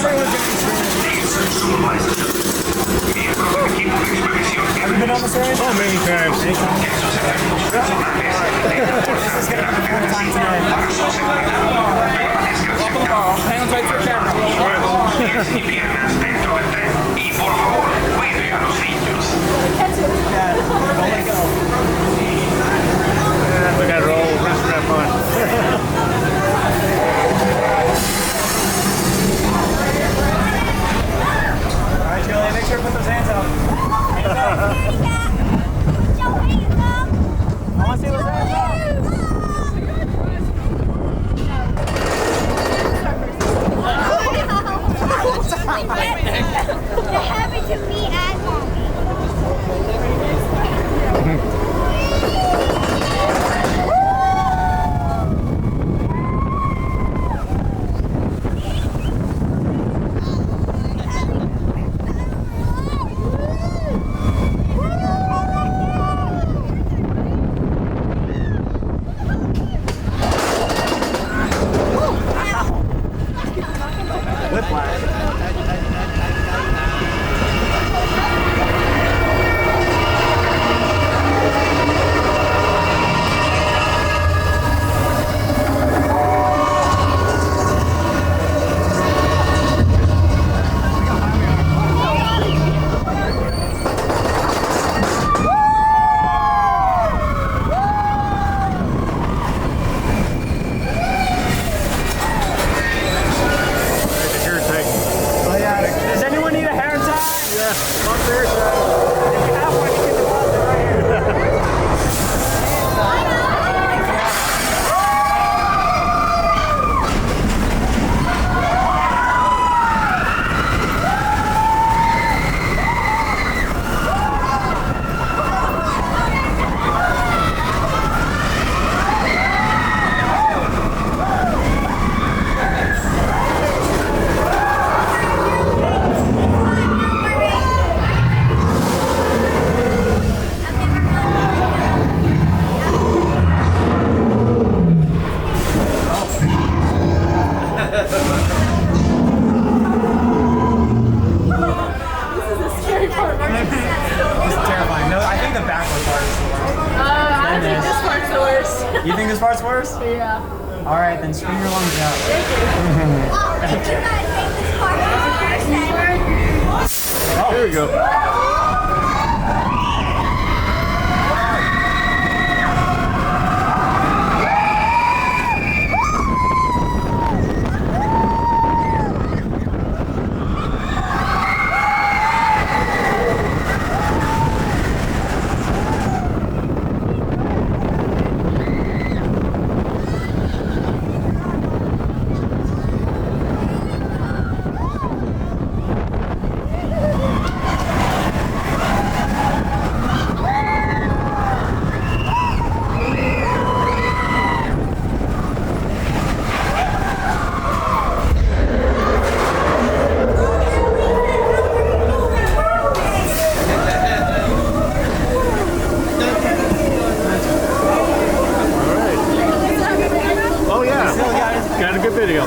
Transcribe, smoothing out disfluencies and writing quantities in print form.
Have you been on the series? Oh, many times. This is going to be the fourth time today. Welcome aboard. Hands right through camera. We got to roll. Let's have fun. All right, Julia, make sure to put those hands up. Hands up. I want to see those hands up. They're happy to be at You think this part's worse? Yeah. All right, then scream your lungs out. Oh, here we go. Got a good video.